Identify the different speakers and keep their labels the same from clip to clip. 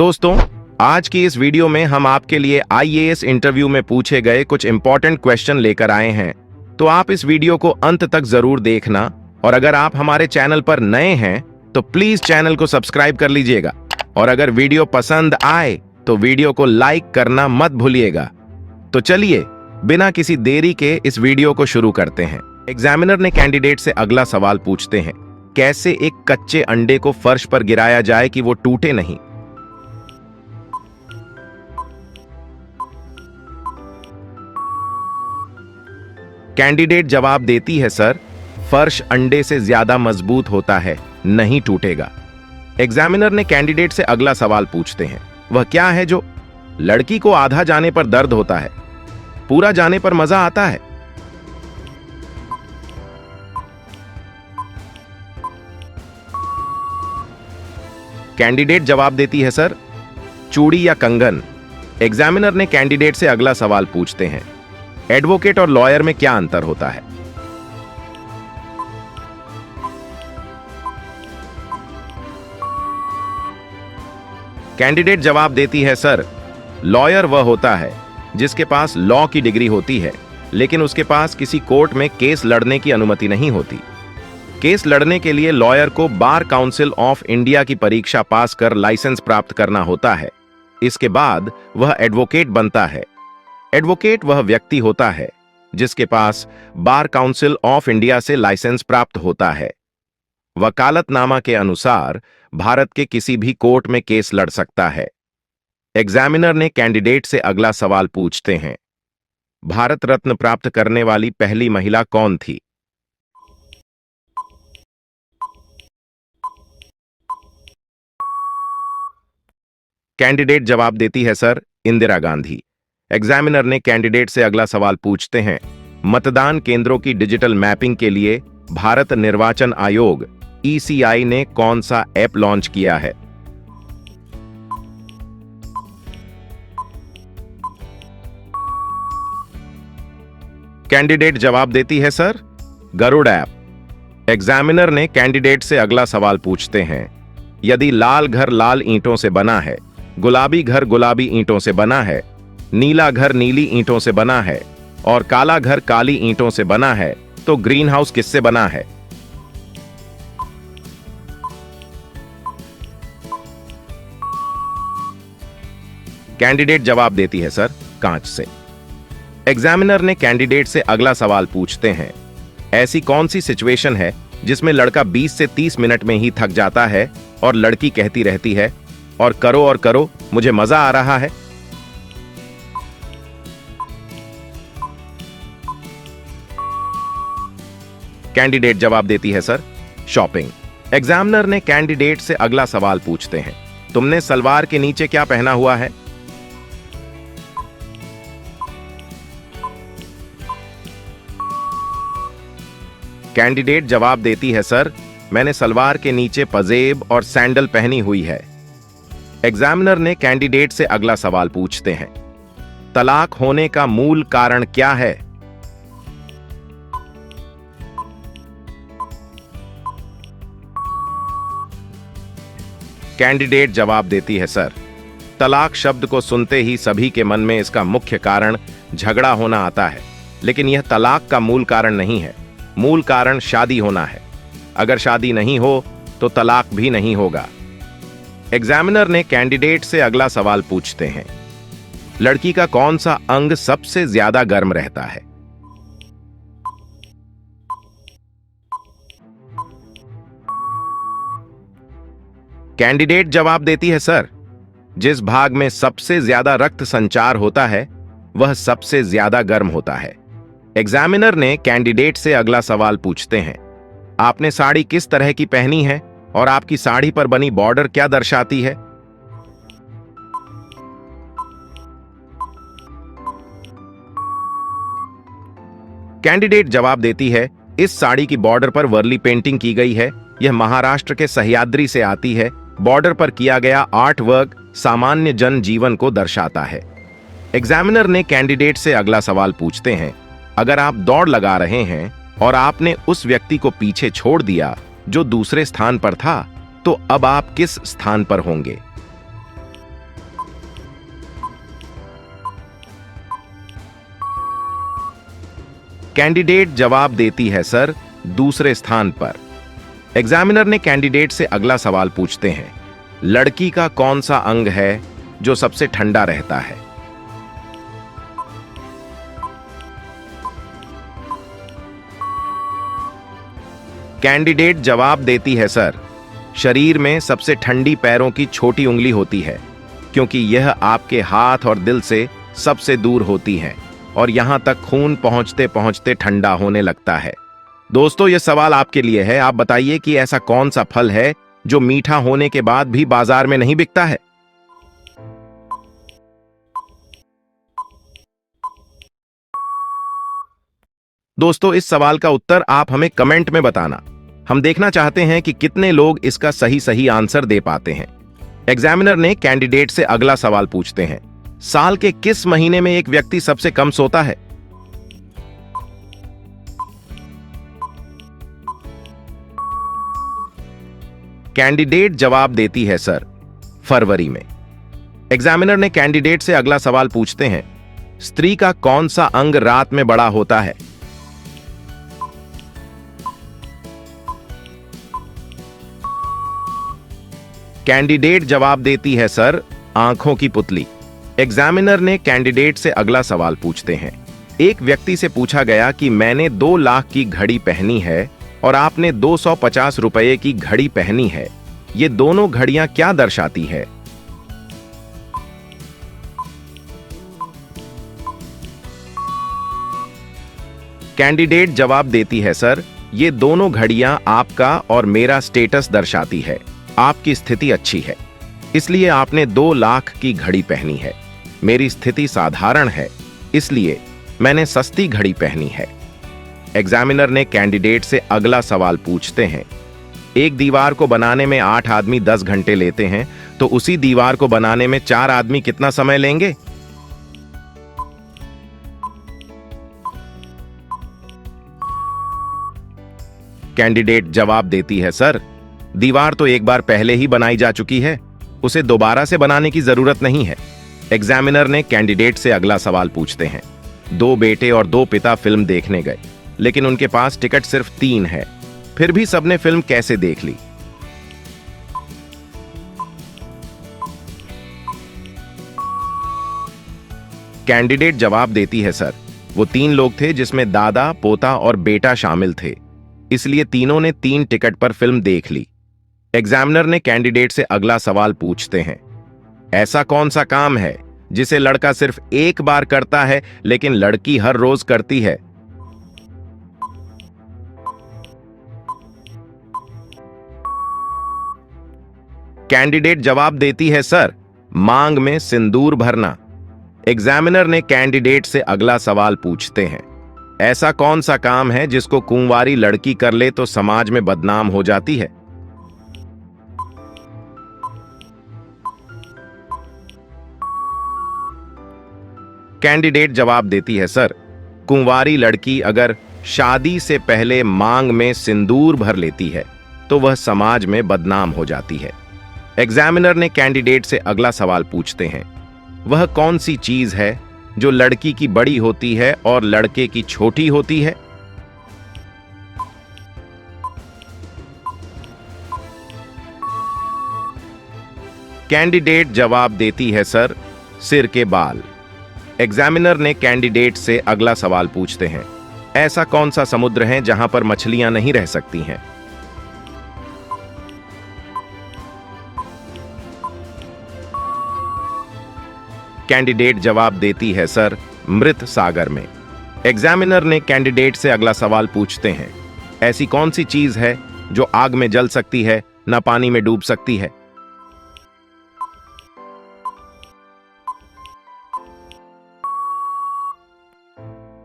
Speaker 1: दोस्तों, आज की इस वीडियो में हम आपके लिए आईएएस इंटरव्यू में पूछे गए कुछ इंपॉर्टेंट क्वेश्चन लेकर आए हैं। तो आप इस वीडियो को अंत तक जरूर देखना और अगर आप हमारे चैनल पर नए हैं तो प्लीज चैनल को सब्सक्राइब कर लीजिएगा और अगर वीडियो पसंद आए तो वीडियो को लाइक करना मत भूलिएगा। तो चलिए बिना किसी देरी के इस वीडियो को शुरू करते हैं। एग्जामिनर ने कैंडिडेट से अगला सवाल पूछते हैं, कैसे एक कच्चे अंडे को फर्श पर गिराया जाए कि वो टूटे नहीं। कैंडिडेट जवाब देती है, सर, फर्श अंडे से ज्यादा मजबूत होता है, नहीं टूटेगा। एग्जामिनर ने कैंडिडेट से अगला सवाल पूछते हैं, वह क्या है जो लड़की को आधा जाने पर दर्द होता है, पूरा जाने पर मजा आता है। कैंडिडेट जवाब देती है, सर, चूड़ी या कंगन। एग्जामिनर ने कैंडिडेट से अगला सवाल पूछते हैं, एडवोकेट और लॉयर में क्या अंतर होता है। कैंडिडेट जवाब देती है, सर, लॉयर वह होता है जिसके पास लॉ की डिग्री होती है लेकिन उसके पास किसी कोर्ट में केस लड़ने की अनुमति नहीं होती। केस लड़ने के लिए लॉयर को बार काउंसिल ऑफ इंडिया की परीक्षा पास कर लाइसेंस प्राप्त करना होता है। इसके बाद वह एडवोकेट बनता है। एडवोकेट वह व्यक्ति होता है जिसके पास बार काउंसिल ऑफ इंडिया से लाइसेंस प्राप्त होता है। वकालतनामा के अनुसार भारत के किसी भी कोर्ट में केस लड़ सकता है। एग्जामिनर ने कैंडिडेट से अगला सवाल पूछते हैं, भारत रत्न प्राप्त करने वाली पहली महिला कौन थी। कैंडिडेट जवाब देती है, सर, इंदिरा गांधी। एग्जामिनर ने कैंडिडेट से अगला सवाल पूछते हैं, मतदान केंद्रों की डिजिटल मैपिंग के लिए भारत निर्वाचन आयोग ईसीआई ने कौन सा ऐप लॉन्च किया है। कैंडिडेट जवाब देती है, सर, गरुड़ ऐप। एग्जामिनर ने कैंडिडेट से अगला सवाल पूछते हैं, यदि लाल घर लाल ईंटों से बना है, गुलाबी घर गुलाबी ईंटों से बना है, नीला घर नीली ईंटों से बना है और काला घर काली ईंटों से बना है तो ग्रीन हाउस किससे बना है। कैंडिडेट जवाब देती है, सर, कांच से। एग्जामिनर ने कैंडिडेट से अगला सवाल पूछते हैं, ऐसी कौन सी सिचुएशन है जिसमें लड़का 20 से 30 मिनट में ही थक जाता है और लड़की कहती रहती है, और करो मुझे मजा आ रहा है। कैंडिडेट जवाब देती है, सर, शॉपिंग। एग्जामिनर ने कैंडिडेट से अगला सवाल पूछते हैं, तुमने सलवार के नीचे क्या पहना हुआ है। कैंडिडेट जवाब देती है, सर, मैंने सलवार के नीचे पजेब और सैंडल पहनी हुई है। एग्जामिनर ने कैंडिडेट से अगला सवाल पूछते हैं, तलाक होने का मूल कारण क्या है। कैंडिडेट जवाब देती है, सर, तलाक शब्द को सुनते ही सभी के मन में इसका मुख्य कारण झगड़ा होना आता है, लेकिन यह तलाक का मूल कारण नहीं है। मूल कारण शादी होना है। अगर शादी नहीं हो तो तलाक भी नहीं होगा। एग्जामिनर ने कैंडिडेट से अगला सवाल पूछते हैं, लड़की का कौन सा अंग सबसे ज्यादा गर्म रहता है। कैंडिडेट जवाब देती है, सर, जिस भाग में सबसे ज्यादा रक्त संचार होता है वह सबसे ज्यादा गर्म होता है। एग्जामिनर ने कैंडिडेट से अगला सवाल पूछते हैं, आपने साड़ी किस तरह की पहनी है और आपकी साड़ी पर बनी बॉर्डर क्या दर्शाती है। कैंडिडेट जवाब देती है, इस साड़ी की बॉर्डर पर वर्ली पेंटिंग की गई है। यह महाराष्ट्र के सह्याद्री से आती है। बॉर्डर पर किया गया आर्ट वर्क सामान्य जन जीवन को दर्शाता है। एग्जामिनर ने कैंडिडेट से अगला सवाल पूछते हैं, अगर आप दौड़ लगा रहे हैं और आपने उस व्यक्ति को पीछे छोड़ दिया जो दूसरे स्थान पर था, तो अब आप किस स्थान पर होंगे। कैंडिडेट जवाब देती है सर, दूसरे स्थान पर। एग्जामिनर ने कैंडिडेट से अगला सवाल पूछते हैं, लड़की का कौन सा अंग है जो सबसे ठंडा रहता है? कैंडिडेट जवाब देती है सर, शरीर में सबसे ठंडी पैरों की छोटी उंगली होती है, क्योंकि यह आपके हाथ और दिल से सबसे दूर होती है और यहां तक खून पहुंचते पहुंचते ठंडा होने लगता है। दोस्तों, यह सवाल आपके लिए है। आप बताइए कि ऐसा कौन सा फल है जो मीठा होने के बाद भी बाजार में नहीं बिकता है? दोस्तों, इस सवाल का उत्तर आप हमें कमेंट में बताना। हम देखना चाहते हैं कि कितने लोग इसका सही आंसर दे पाते हैं। एग्जामिनर ने कैंडिडेट से अगला सवाल पूछते हैं, साल के किस महीने में एक व्यक्ति सबसे कम सोता है? कैंडिडेट जवाब देती है सर, फरवरी में। एग्जामिनर ने कैंडिडेट से अगला सवाल पूछते हैं, स्त्री का कौन सा अंग रात में बड़ा होता है? कैंडिडेट जवाब देती है सर, आंखों की पुतली। एग्जामिनर ने कैंडिडेट से अगला सवाल पूछते हैं, एक व्यक्ति से पूछा गया कि मैंने 2 लाख की घड़ी पहनी है और आपने 250 रुपए की घड़ी पहनी है, ये दोनों घड़ियां क्या दर्शाती है? कैंडिडेट जवाब देती है सर, ये दोनों घड़ियां आपका और मेरा स्टेटस दर्शाती है। आपकी स्थिति अच्छी है, इसलिए आपने 2 लाख की घड़ी पहनी है। मेरी स्थिति साधारण है, इसलिए मैंने सस्ती घड़ी पहनी है। एग्जामिनर ने कैंडिडेट से अगला सवाल पूछते हैं, एक दीवार को बनाने में 8 आदमी 10 घंटे लेते हैं, तो उसी दीवार को बनाने में 4 आदमी कितना समय लेंगे? कैंडिडेट जवाब देती है सर, दीवार तो एक बार पहले ही बनाई जा चुकी है, उसे दोबारा से बनाने की जरूरत नहीं है। एग्जामिनर ने कैंडिडेट से अगला सवाल पूछते हैं, 2 बेटे और 2 पिता फिल्म देखने गए, लेकिन उनके पास टिकट सिर्फ 3 है, फिर भी सबने फिल्म कैसे देख ली? कैंडिडेट जवाब देती है सर, वो 3 लोग थे जिसमें दादा, पोता और बेटा शामिल थे, इसलिए तीनों ने 3 टिकट पर फिल्म देख ली। एग्जामिनर ने कैंडिडेट से अगला सवाल पूछते हैं, ऐसा कौन सा काम है जिसे लड़का सिर्फ एक बार करता है लेकिन लड़की हर रोज करती है? कैंडिडेट जवाब देती है सर, मांग में सिंदूर भरना। एग्जामिनर ने कैंडिडेट से अगला सवाल पूछते हैं, ऐसा कौन सा काम है जिसको कुंवारी लड़की कर ले तो समाज में बदनाम हो जाती है? कैंडिडेट जवाब देती है सर, कुंवारी लड़की अगर शादी से पहले मांग में सिंदूर भर लेती है तो वह समाज में बदनाम हो जाती है। एग्जामिनर ने कैंडिडेट से अगला सवाल पूछते हैं, वह कौन सी चीज है जो लड़की की बड़ी होती है और लड़के की छोटी होती है? कैंडिडेट जवाब देती है सर, सिर के बाल। एग्जामिनर ने कैंडिडेट से अगला सवाल पूछते हैं, ऐसा कौन सा समुद्र है जहां पर मछलियां नहीं रह सकती हैं? कैंडिडेट जवाब देती है सर, मृत सागर में। एग्जामिनर ने कैंडिडेट से अगला सवाल पूछते हैं, ऐसी कौन सी चीज है जो आग में जल सकती है, न पानी में डूब सकती है?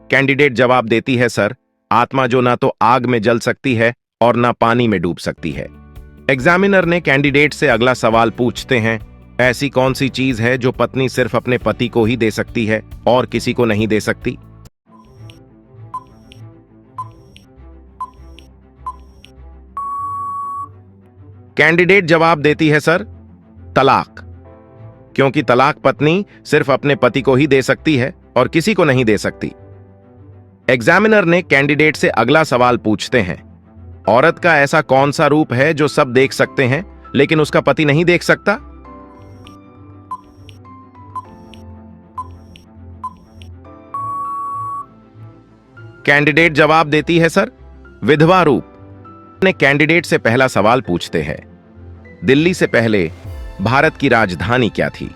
Speaker 1: कैंडिडेट जवाब देती है सर, आत्मा जो ना तो आग में जल सकती है और ना पानी में डूब सकती है। एग्जामिनर ने कैंडिडेट से अगला सवाल पूछते हैं, ऐसी कौन सी चीज है जो पत्नी सिर्फ अपने पति को ही दे सकती है और किसी को नहीं दे सकती? कैंडिडेट जवाब देती है सर, तलाक, क्योंकि तलाक पत्नी सिर्फ अपने पति को ही दे सकती है और किसी को नहीं दे सकती। एग्जामिनर ने कैंडिडेट से अगला सवाल पूछते हैं, औरत का ऐसा कौन सा रूप है जो सब देख सकते हैं लेकिन उसका पति नहीं देख सकता? कैंडिडेट जवाब देती है, सर, विधवा रूप। ने कैंडिडेट से पहला सवाल पूछते हैं, दिल्ली से पहले भारत की राजधानी क्या थी?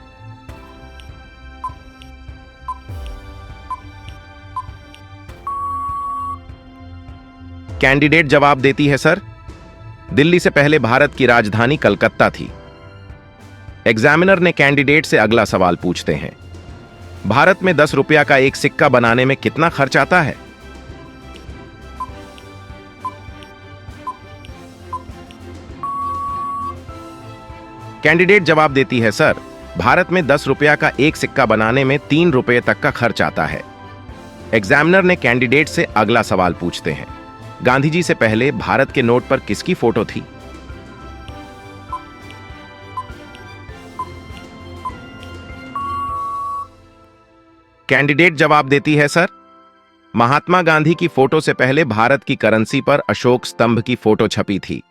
Speaker 1: कैंडिडेट जवाब देती है, सर, दिल्ली से पहले भारत की राजधानी कलकत्ता थी। एग्जामिनर ने कैंडिडेट से अगला सवाल पूछते हैं, भारत में 10 रुपया का एक सिक्का बनाने में कितना खर्च आता है? कैंडिडेट जवाब देती है, सर, भारत में 10 रुपया का एक सिक्का बनाने में 3 रुपये तक का खर्च आता है। एग्जामिनर ने कैंडिडेट से अगला सवाल पूछते हैं, गांधी जी से पहले भारत के नोट पर किसकी फोटो थी? कैंडिडेट जवाब देती है, सर, महात्मा गांधी की फोटो से पहले भारत की करेंसी पर अशोक स्तंभ की फोटो छपी थी।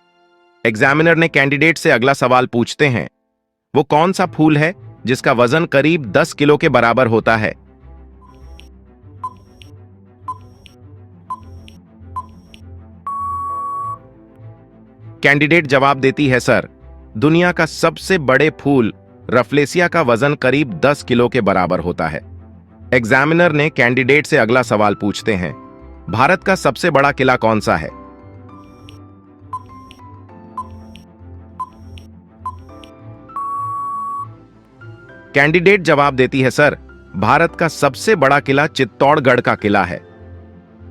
Speaker 1: एग्जामिनर ने कैंडिडेट से अगला सवाल पूछते हैं, वो कौन सा फूल है जिसका वजन करीब 10 किलो के बराबर होता है? कैंडिडेट जवाब देती है, सर, दुनिया का सबसे बड़े फूल रफलेसिया का वजन करीब 10 किलो के बराबर होता है। एग्जामिनर ने कैंडिडेट से अगला सवाल पूछते हैं, भारत का सबसे बड़ा किला कौन सा है? कैंडिडेट जवाब देती है, सर, भारत का सबसे बड़ा किला चित्तौड़गढ़ का किला है।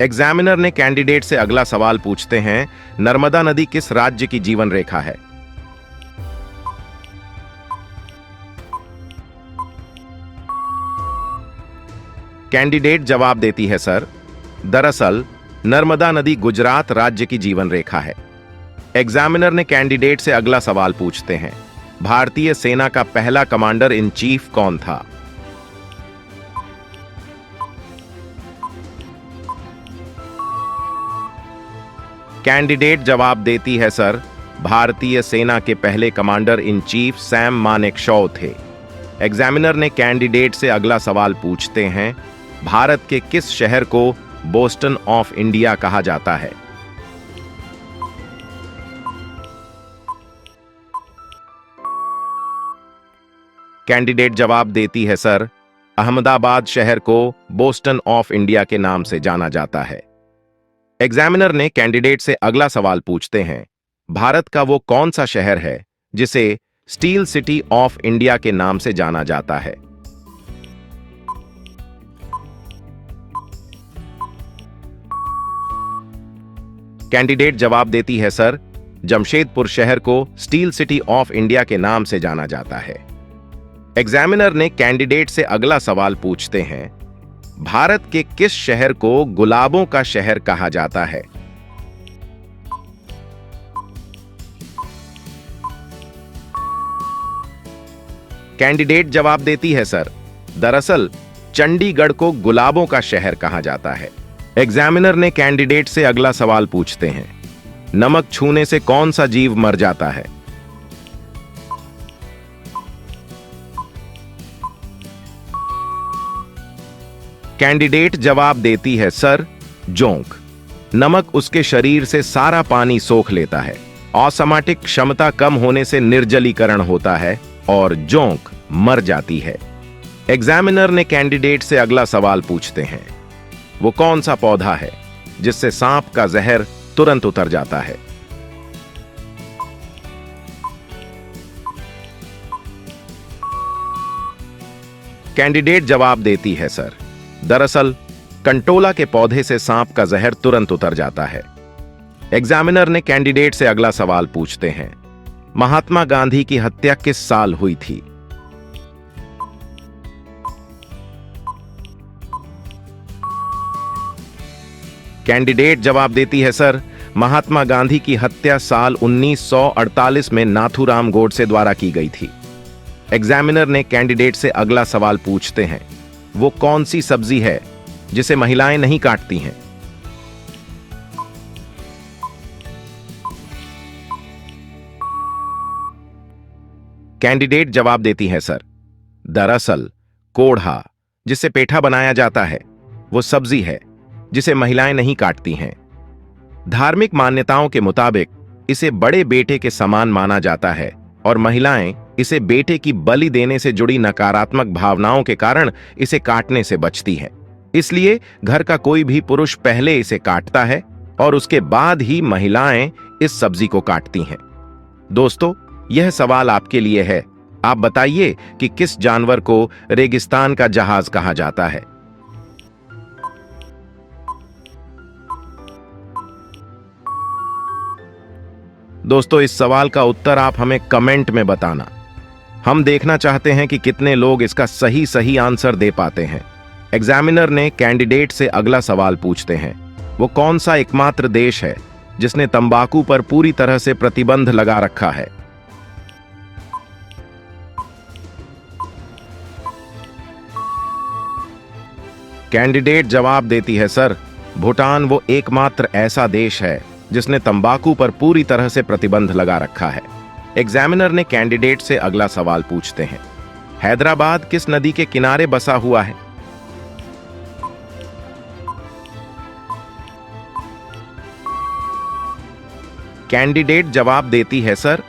Speaker 1: एग्जामिनर ने कैंडिडेट से अगला सवाल पूछते हैं, नर्मदा नदी किस राज्य की जीवन रेखा है? कैंडिडेट जवाब देती है, सर, दरअसल नर्मदा नदी गुजरात राज्य की जीवन रेखा है। एग्जामिनर ने कैंडिडेट से अगला सवाल पूछते हैं, भारतीय सेना का पहला कमांडर इन चीफ कौन था? कैंडिडेट जवाब देती है, सर, भारतीय सेना के पहले commander in chief Sam Manekshaw थे। एग्जामिनर ने कैंडिडेट से अगला सवाल पूछते हैं, भारत के किस शहर को बोस्टन ऑफ इंडिया कहा जाता है? कैंडिडेट जवाब देती है, सर, अहमदाबाद शहर को बोस्टन ऑफ इंडिया के नाम से जाना जाता है। एग्जामिनर ने कैंडिडेट से अगला सवाल पूछते हैं, भारत का वो कौन सा शहर है जिसे स्टील सिटी ऑफ इंडिया के नाम से जाना जाता है? कैंडिडेट जवाब देती है, सर, जमशेदपुर शहर को स्टील सिटी ऑफ इंडिया के नाम से जाना जाता है। एग्जामिनर ने कैंडिडेट से अगला सवाल पूछते हैं, भारत के किस शहर को गुलाबों का शहर कहा जाता है? कैंडिडेट जवाब देती है, सर, दरअसल चंडीगढ़ को गुलाबों का शहर कहा जाता है। एग्जामिनर ने कैंडिडेट से अगला सवाल पूछते हैं, नमक छूने से कौन सा जीव मर जाता है? कैंडिडेट जवाब देती है, सर, जोंक। नमक उसके शरीर से सारा पानी सोख लेता है। ऑसमैटिक क्षमता कम होने से निर्जलीकरण होता है और जोंक मर जाती है। एग्जामिनर ने कैंडिडेट से अगला सवाल पूछते हैं, वो कौन सा पौधा है जिससे सांप का जहर तुरंत उतर जाता है? कैंडिडेट जवाब देती है, सर, दरअसल कंटोला के पौधे से सांप का जहर तुरंत उतर जाता है। एग्जामिनर ने कैंडिडेट से अगला सवाल पूछते हैं, महात्मा गांधी की हत्या किस साल हुई थी? कैंडिडेट जवाब देती है, सर, महात्मा गांधी की हत्या साल 1948 में नाथूराम गोडसे द्वारा की गई थी। एग्जामिनर ने कैंडिडेट से अगला सवाल पूछते हैं, वो कौन सी सब्जी है जिसे महिलाएं नहीं काटती हैं? कैंडिडेट जवाब देती है सर, दरअसल कोढ़ा, जिससे पेठा बनाया जाता है, वो सब्जी है जिसे महिलाएं नहीं काटती हैं। धार्मिक मान्यताओं के मुताबिक इसे बड़े बेटे के समान माना जाता है और महिलाएं इसे बेटे की बलि देने से जुड़ी नकारात्मक भावनाओं के कारण इसे काटने से बचती हैं। इसलिए घर का कोई भी पुरुष पहले इसे काटता है और उसके बाद ही महिलाएं इस सब्जी को काटती हैं। दोस्तों, यह सवाल आपके लिए है। आप बताइए कि किस जानवर को रेगिस्तान का जहाज कहा जाता है? दोस्तों, इस सवाल का उत्तर आप हमें कमेंट में बताना। हम देखना चाहते हैं कि कितने लोग इसका सही आंसर दे पाते हैं। एग्जामिनर ने कैंडिडेट से अगला सवाल पूछते हैं, वो कौन सा एकमात्र देश है जिसने तंबाकू पर पूरी तरह से प्रतिबंध लगा रखा है? कैंडिडेट जवाब देती है सर, भूटान वो एकमात्र ऐसा देश है जिसने तंबाकू पर पूरी तरह से प्रतिबंध लगा रखा है। एग्जामिनर ने कैंडिडेट से अगला सवाल पूछते हैं, हैदराबाद किस नदी के किनारे बसा हुआ है? कैंडिडेट जवाब देती है सर,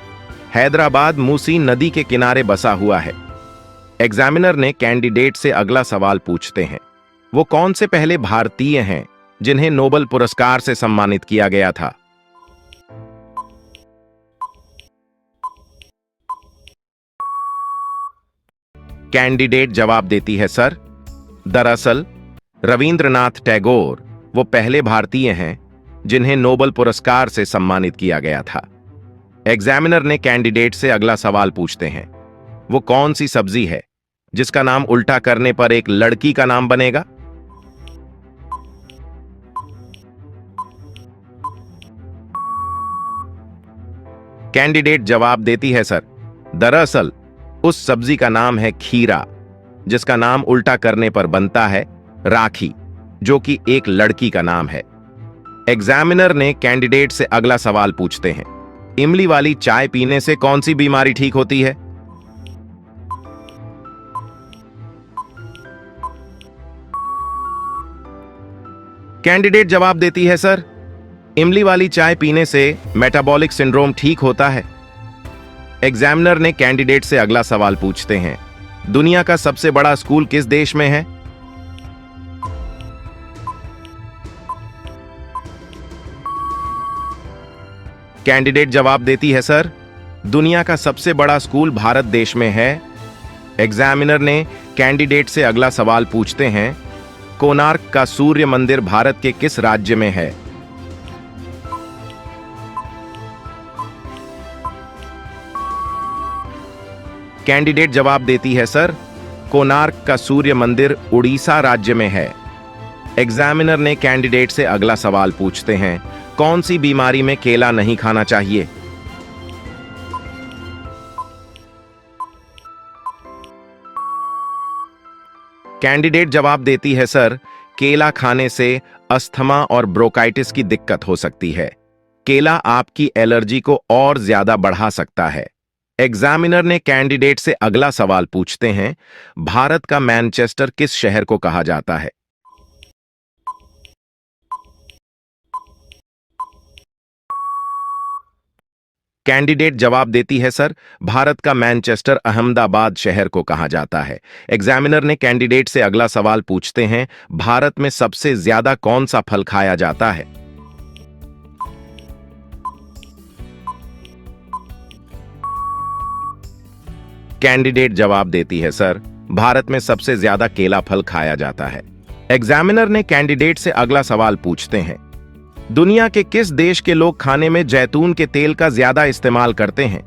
Speaker 1: हैदराबाद मूसी नदी के किनारे बसा हुआ है। एग्जामिनर ने कैंडिडेट से अगला सवाल पूछते हैं, वो कौन से पहले भारतीय हैं जिन्हें नोबेल पुरस्कार से सम्मानित किया गया था? कैंडिडेट जवाब देती है सर, दरअसल रविंद्रनाथ टैगोर वो पहले भारतीय हैं जिन्हें नोबेल पुरस्कार से सम्मानित किया गया था। एग्जामिनर ने कैंडिडेट से अगला सवाल पूछते हैं, वो कौन सी सब्जी है जिसका नाम उल्टा करने पर एक लड़की का नाम बनेगा? कैंडिडेट जवाब देती है सर, दरअसल उस सब्जी का नाम है खीरा, जिसका नाम उल्टा करने पर बनता है राखी, जो कि एक लड़की का नाम है। एग्जामिनर ने कैंडिडेट से अगला सवाल पूछते हैं, इमली वाली चाय पीने से कौन सी बीमारी ठीक होती है? कैंडिडेट जवाब देती है सर, इमली वाली चाय पीने से मेटाबॉलिक सिंड्रोम ठीक होता है। एग्जामिनर ने कैंडिडेट से अगला सवाल पूछते हैं, दुनिया का सबसे बड़ा स्कूल किस देश में है? कैंडिडेट जवाब देती है सर, दुनिया का सबसे बड़ा स्कूल भारत देश में है। एग्जामिनर ने कैंडिडेट से अगला सवाल पूछते हैं, कोणार्क का सूर्य मंदिर भारत के किस राज्य में है? कैंडिडेट जवाब देती है सर, कोणार्क का सूर्य मंदिर उड़ीसा राज्य में है। एग्जामिनर ने कैंडिडेट से अगला सवाल पूछते हैं, कौन सी बीमारी में केला नहीं खाना चाहिए? कैंडिडेट जवाब देती है सर, केला खाने से अस्थमा और ब्रोंकाइटिस की दिक्कत हो सकती है। केला आपकी एलर्जी को और ज्यादा बढ़ा सकता है। एग्जामिनर ने कैंडिडेट से अगला सवाल पूछते हैं, भारत का मैनचेस्टर किस शहर को कहा जाता है? कैंडिडेट जवाब देती है सर, भारत का मैनचेस्टर अहमदाबाद शहर को कहा जाता है। एग्जामिनर ने कैंडिडेट से अगला सवाल पूछते हैं, भारत में सबसे ज्यादा कौन सा फल खाया जाता है? कैंडिडेट जवाब देती है सर, भारत में सबसे ज्यादा केला फल खाया जाता है। एग्जामिनर ने कैंडिडेट से अगला सवाल पूछते हैं, दुनिया के किस देश के लोग खाने में जैतून के तेल का ज्यादा इस्तेमाल करते हैं?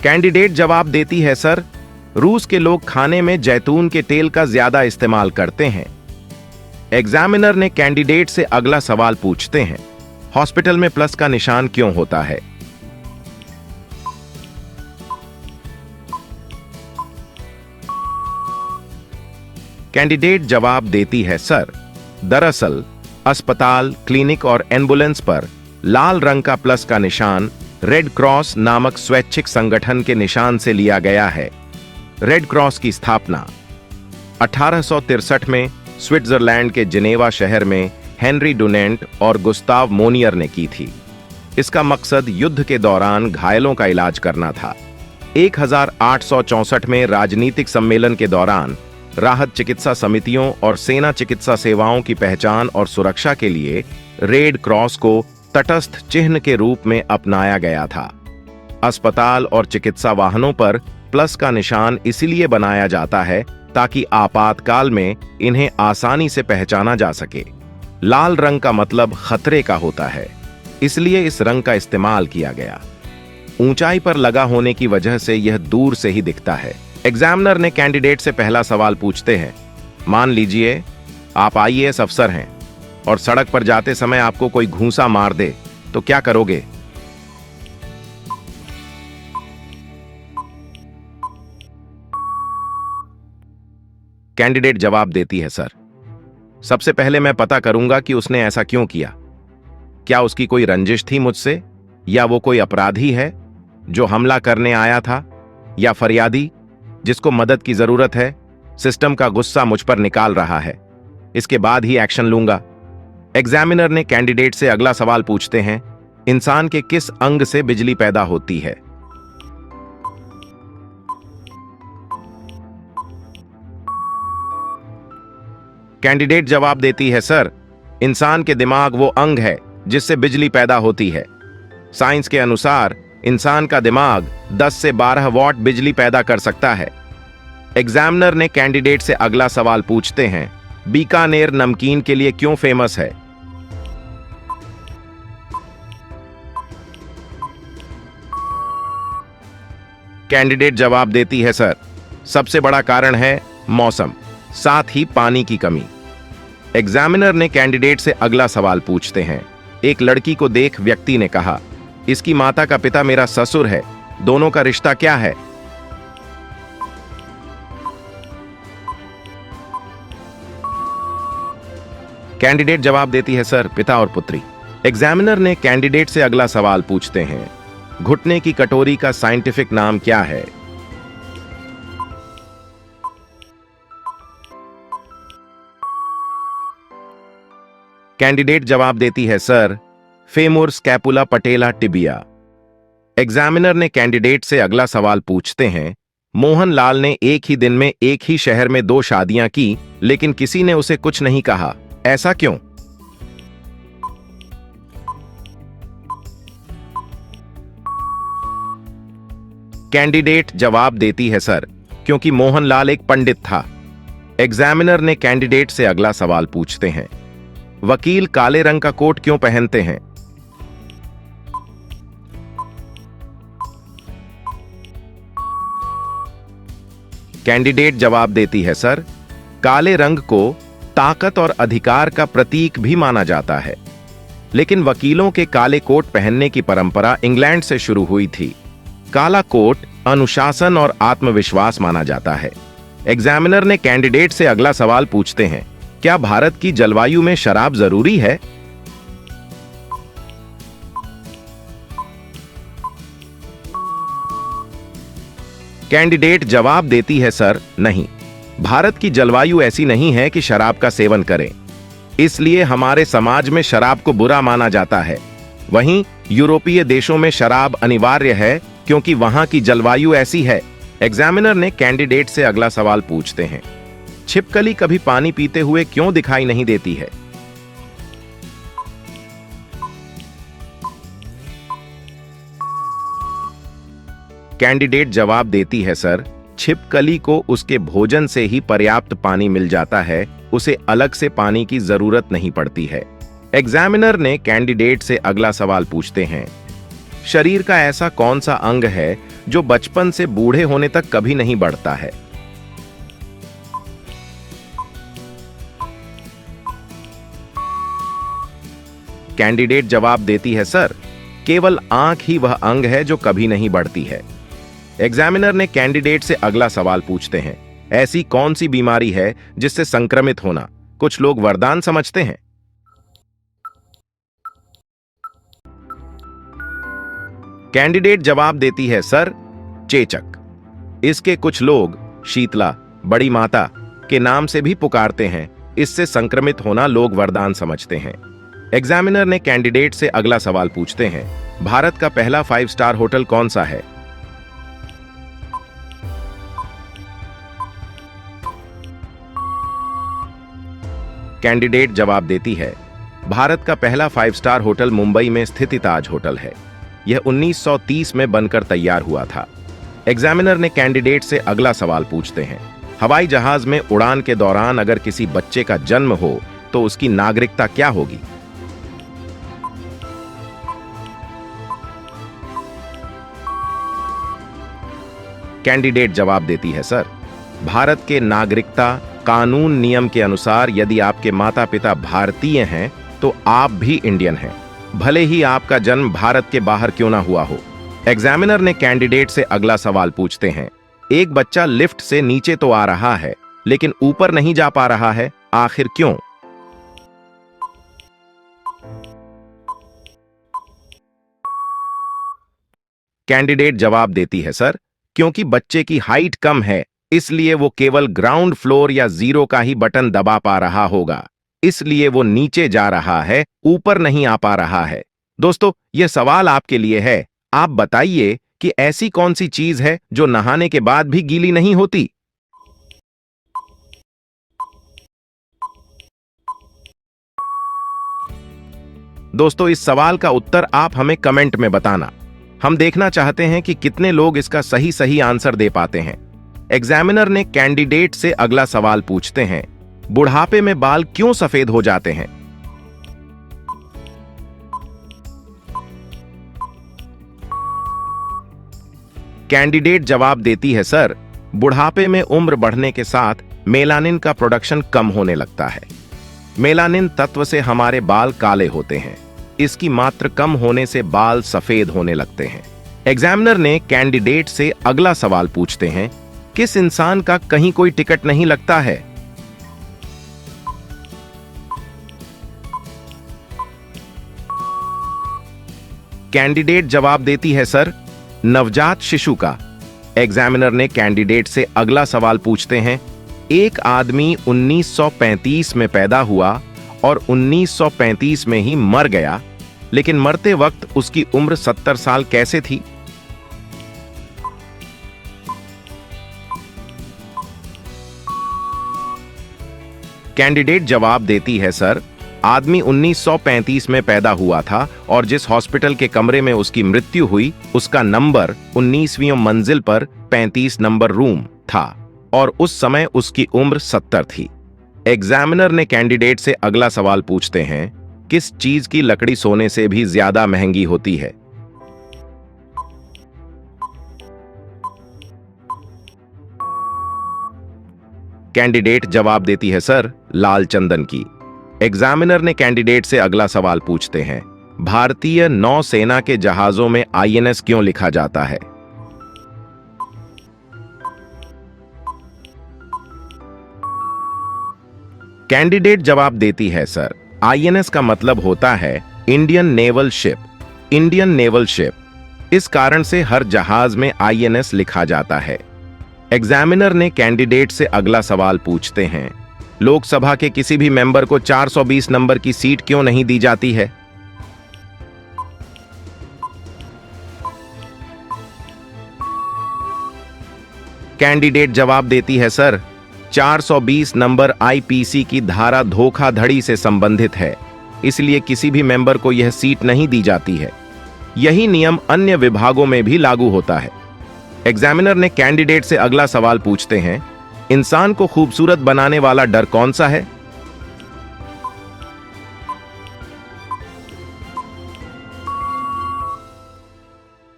Speaker 1: कैंडिडेट जवाब देती है सर, रूस के लोग खाने में जैतून के तेल का ज्यादा इस्तेमाल करते हैं। एग्जामिनर ने कैंडिडेट से अगला सवाल पूछते हैं, हॉस्पिटल में प्लस का निशान क्यों होता है? कैंडिडेट जवाब देती है, सर, दरअसल अस्पताल, क्लिनिक और एम्बुलेंस पर लाल रंग का प्लस का निशान रेड क्रॉस नामक स्वैच्छिक संगठन के निशान से लिया गया है। रेड क्रॉस की स्थापना 1863 में स्विट्जरलैंड के जिनेवा शहर में हेनरी डुनेंट और गुस्ताव मोनियर ने की थी। इसका मकसद युद्ध के दौरान घायलों का इलाज करना था। 1864 में राजनीतिक सम्मेलन के दौरान राहत चिकित्सा समितियों और सेना चिकित्सा सेवाओं की पहचान और सुरक्षा के लिए रेड क्रॉस को तटस्थ चिन्ह के रूप में अपनाया गया था। अस्पताल और चिकित्सा वाहनों पर प्लस का निशान इसलिए बनाया जाता है ताकि आपातकाल में इन्हें आसानी से पहचाना जा सके। लाल रंग का मतलब खतरे का होता है, इसलिए इस रंग का इस्तेमाल किया गया। ऊंचाई पर लगा होने की वजह से यह दूर से ही दिखता है। एग्जामिनर ने कैंडिडेट से पहला सवाल पूछते हैं, मान लीजिए आप आईएएस अफसर हैं और सड़क पर जाते समय आपको कोई घूंसा मार दे तो क्या करोगे? कैंडिडेट जवाब देती है, सर, सबसे पहले मैं पता करूंगा कि उसने ऐसा क्यों किया। क्या उसकी कोई रंजिश थी मुझसे, या वो कोई अपराधी है जो हमला करने आया था, या फरियादी जिसको मदद की जरूरत है, सिस्टम का गुस्सा मुझ पर निकाल रहा है। इसके बाद ही एक्शन लूंगा। एग्जामिनर ने कैंडिडेट से अगला सवाल पूछते हैं, इंसान के किस अंग से बिजली पैदा होती है? कैंडिडेट जवाब देती है, सर, इंसान के दिमाग वो अंग है जिससे बिजली पैदा होती है। साइंस के अनुसार इंसान का दिमाग 10 से 12 वॉट बिजली पैदा कर सकता है। एग्जामिनर ने कैंडिडेट से अगला सवाल पूछते हैं, बीकानेर नमकीन के लिए क्यों फेमस है? कैंडिडेट जवाब देती है, सर, सबसे बड़ा कारण है मौसम, साथ ही पानी की कमी। एग्जामिनर ने कैंडिडेट से अगला सवाल पूछते हैं, एक लड़की को देख व्यक्ति ने कहा, इसकी माता का पिता मेरा ससुर है, दोनों का रिश्ता क्या है? कैंडिडेट जवाब देती है, सर, पिता और पुत्री। एग्जामिनर ने कैंडिडेट से अगला सवाल पूछते हैं, घुटने की कटोरी का साइंटिफिक नाम क्या है? कैंडिडेट जवाब देती है, सर, फेमुर स्कैपुला पटेला टिबिया। एग्जामिनर ने कैंडिडेट से अगला सवाल पूछते हैं, मोहनलाल ने एक ही दिन में एक ही शहर में 2 शादियां की, लेकिन किसी ने उसे कुछ नहीं कहा, ऐसा क्यों? कैंडिडेट जवाब देती है, सर, क्योंकि मोहनलाल एक पंडित था। एग्जामिनर ने कैंडिडेट से अगला सवाल पूछते हैं, वकील काले रंग का कोट क्यों पहनते हैं? कैंडिडेट जवाब देती है, सर, काले रंग को ताकत और अधिकार का प्रतीक भी माना जाता है, लेकिन वकीलों के काले कोट पहनने की परंपरा इंग्लैंड से शुरू हुई थी। काला कोट अनुशासन और आत्मविश्वास माना जाता है। एग्जामिनर ने कैंडिडेट से अगला सवाल पूछते हैं, क्या भारत की जलवायु में शराब जरूरी है? कैंडिडेट जवाब देती है, सर, नहीं, भारत की जलवायु ऐसी नहीं है कि शराब का सेवन करें, इसलिए हमारे समाज में शराब को बुरा माना जाता है। वहीं यूरोपीय देशों में शराब अनिवार्य है क्योंकि वहां की जलवायु ऐसी है। एग्जामिनर ने कैंडिडेट से अगला सवाल पूछते हैं, छिपकली कभी पानी पीते हुए क्यों दिखाई नहीं देती है? कैंडिडेट जवाब देती है, सर, छिपकली को उसके भोजन से ही पर्याप्त पानी मिल जाता है, उसे अलग से पानी की जरूरत नहीं पड़ती है। एग्जामिनर ने कैंडिडेट से अगला सवाल पूछते हैं, शरीर का ऐसा कौन सा अंग है जो बचपन से बूढ़े होने तक कभी नहीं बढ़ता है? कैंडिडेट जवाब देती है, सर, केवल आंख ही वह अंग है जो कभी नहीं बढ़ती है। एग्जामिनर ने कैंडिडेट से अगला सवाल पूछते हैं, ऐसी कौन सी बीमारी है जिससे संक्रमित होना कुछ लोग वरदान समझते हैं? कैंडिडेट जवाब देती है, सर, चेचक। इसके कुछ लोग शीतला, बड़ी माता के नाम से भी पुकारते हैं। इससे संक्रमित होना लोग वरदान समझते हैं। एग्जामिनर ने कैंडिडेट से अगला सवाल पूछते हैं, भारत का पहला 5 स्टार होटल कौन सा है? कैंडिडेट जवाब देती है, भारत का पहला 5 स्टार होटल मुंबई में स्थित ताज होटल है। यह 1930 में बनकर तैयार हुआ था। एग्जामिनर ने कैंडिडेट से अगला सवाल पूछते हैं, हवाई जहाज में उड़ान के दौरान अगर किसी बच्चे का जन्म हो तो उसकी नागरिकता क्या होगी? कैंडिडेट जवाब देती है, सर, भारत के नागरिकता कानून नियम के अनुसार यदि आपके माता पिता भारतीय हैं तो आप भी इंडियन हैं, भले ही आपका जन्म भारत के बाहर क्यों ना हुआ हो। एग्जामिनर ने कैंडिडेट से अगला सवाल पूछते हैं, एक बच्चा लिफ्ट से नीचे तो आ रहा है लेकिन ऊपर नहीं जा पा रहा है, आखिर क्यों? कैंडिडेट जवाब देती है, सर, क्योंकि बच्चे की हाइट कम है इसलिए वो केवल ग्राउंड फ्लोर या 0 का ही बटन दबा पा रहा होगा, इसलिए वो नीचे जा रहा है, ऊपर नहीं आ पा रहा है। दोस्तों, यह सवाल आपके लिए है। आप बताइए कि ऐसी कौन सी चीज है जो नहाने के बाद भी गीली नहीं होती? दोस्तों, इस सवाल का उत्तर आप हमें कमेंट में बताना। हम देखना चाहते हैं कि कितने लोग इसका सही आंसर दे पाते हैं। एग्जामिनर ने कैंडिडेट से अगला सवाल पूछते हैं, बुढ़ापे में बाल क्यों सफेद हो जाते हैं? कैंडिडेट जवाब देती है, सर, बुढ़ापे में उम्र बढ़ने के साथ मेलानिन का प्रोडक्शन कम होने लगता है। मेलानिन तत्व से हमारे बाल काले होते हैं। इसकी मात्रा कम होने से बाल सफेद होने लगते हैं। एग्जामिनर ने कैंडिडेट से अगला सवाल पूछते हैं, किस इंसान का कहीं कोई टिकट नहीं लगता है? कैंडिडेट जवाब देती है, सर, नवजात शिशु का। एग्जामिनर ने कैंडिडेट से अगला सवाल पूछते हैं, एक आदमी 1935 में पैदा हुआ और 1935 में ही मर गया, लेकिन मरते वक्त उसकी उम्र 70 साल कैसे थी? कैंडिडेट जवाब देती है, सर, आदमी 1935 में पैदा हुआ था और जिस हॉस्पिटल के कमरे में उसकी मृत्यु हुई उसका नंबर 19वीं मंजिल पर 35 नंबर रूम था और उस समय उसकी उम्र 70 थी। एग्जामिनर ने कैंडिडेट से अगला सवाल पूछते हैं, किस चीज की लकड़ी सोने से भी ज्यादा महंगी होती है? कैंडिडेट जवाब देती है, सर, लाल चंदन की। एग्जामिनर ने कैंडिडेट से अगला सवाल पूछते हैं, भारतीय नौसेना के जहाजों में आईएनएस क्यों लिखा जाता है? कैंडिडेट जवाब देती है, सर, आईएनएस का मतलब होता है Indian naval ship. Indian naval ship. इस कारण से हर जहाज में आईएनएस लिखा जाता है। एग्जामिनर ने कैंडिडेट से अगला सवाल पूछते हैं, लोकसभा के किसी भी मेंबर को 420 नंबर की सीट क्यों नहीं दी जाती है? कैंडिडेट जवाब देती है, सर, 420 नंबर आईपीसी की धारा धोखाधड़ी से संबंधित है, इसलिए किसी भी मेंबर को यह सीट नहीं दी जाती है। यही नियम अन्य विभागों में भी लागू होता है। एग्जामिनर ने कैंडिडेट से अगला सवाल पूछते हैं, इंसान को खूबसूरत बनाने वाला डर कौन सा है?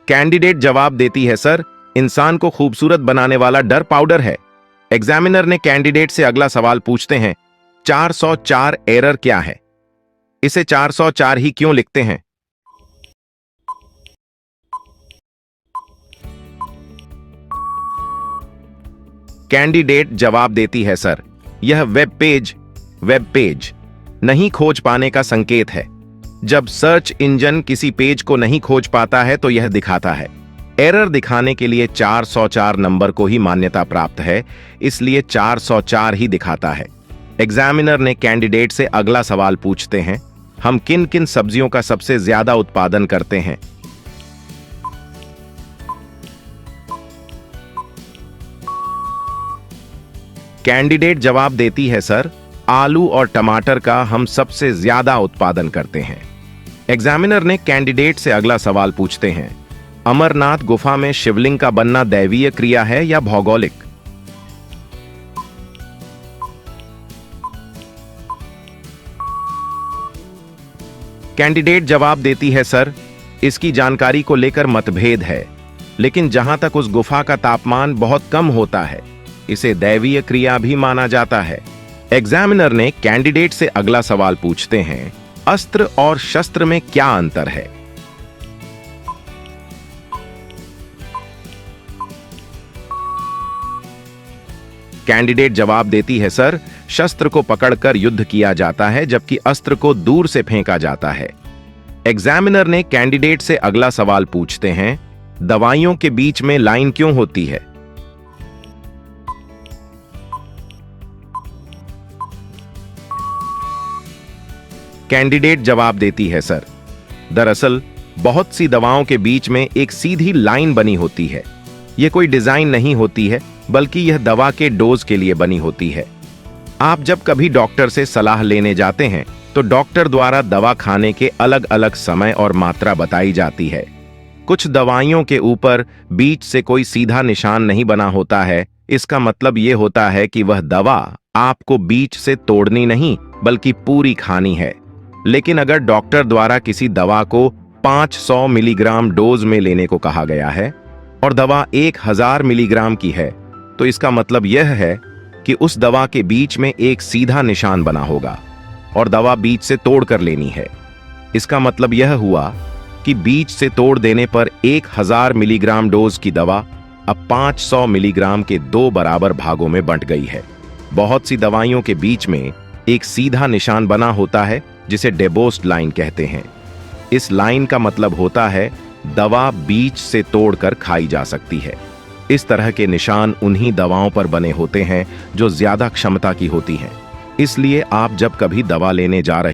Speaker 1: कैंडिडेट जवाब देती है, सर, इंसान को खूबसूरत बनाने वाला डर पाउडर है। एग्जामिनर ने कैंडिडेट से अगला सवाल पूछते हैं, 404 एरर क्या है? इसे 404 ही क्यों लिखते हैं? कैंडिडेट जवाब देती है, सर, यह वेब पेज नहीं खोज पाने का संकेत है। जब सर्च इंजन किसी पेज को नहीं खोज पाता है तो यह दिखाता है। एरर दिखाने के लिए 404 नंबर को ही मान्यता प्राप्त है, इसलिए 404 ही दिखाता है। एग्जामिनर ने कैंडिडेट से अगला सवाल पूछते हैं, हम किन किन सब्जियों का सबसे ज्यादा उत्पादन करते हैं? कैंडिडेट जवाब देती है, सर, आलू और टमाटर का हम सबसे ज्यादा उत्पादन करते हैं। एग्जामिनर ने कैंडिडेट से अगला सवाल पूछते हैं, अमरनाथ गुफा में शिवलिंग का बनना दैवीय क्रिया है या भौगोलिक? कैंडिडेट जवाब देती है, सर, इसकी जानकारी को लेकर मतभेद है, लेकिन जहां तक उस गुफा का तापमान बहुत कम होता है, इसे दैवीय क्रिया भी माना जाता है। एग्जामिनर ने कैंडिडेट से अगला सवाल पूछते हैं, अस्त्र और शस्त्र में क्या अंतर है? कैंडिडेट जवाब देती है, सर, शस्त्र को पकड़कर युद्ध किया जाता है जबकि अस्त्र को दूर से फेंका जाता है। एग्जामिनर ने कैंडिडेट से अगला सवाल पूछते हैं, दवाइयों के बीच में लाइन क्यों होती है? कैंडिडेट जवाब देती है, सर, दरअसल बहुत सी दवाओं के बीच में एक सीधी लाइन बनी होती है। यह कोई डिजाइन नहीं होती है, बल्कि यह दवा के डोज के लिए बनी होती है। आप जब कभी डॉक्टर से सलाह लेने जाते हैं तो डॉक्टर द्वारा दवा खाने के अलग अलग समय और मात्रा बताई जाती है। कुछ दवाइयों के ऊपर बीच से कोई सीधा निशान नहीं बना होता है। इसका मतलब यह होता है कि वह दवा आपको बीच से तोड़नी नहीं बल्कि पूरी खानी है। लेकिन अगर डॉक्टर द्वारा किसी दवा को 500 मिलीग्राम डोज में लेने को कहा गया है और दवा 1000 मिलीग्राम की है, तो इसका मतलब यह है कि उस दवा के बीच में एक सीधा निशान बना होगा और दवा बीच से तोड़ कर लेनी है। इसका मतलब यह हुआ कि बीच से तोड़ देने पर 1000 मिलीग्राम डोज की दवा अब 500 मिलीग्राम के 2 बराबर भागों में बंट गई है। बहुत सी दवाइयों के बीच में एक सीधा निशान बना होता है जिसे डेबोस्ड लाइन कहते हैं। इस लाइन का मतलब होता है दवा बीच से तोड़कर खाई जा सकती है। इस तरह के निशान उन्हीं दवाओं पर बने होते हैं जो ज्यादा क्षमता की होती हैं। इसलिए आप जब कभी दवा लेने जा रहे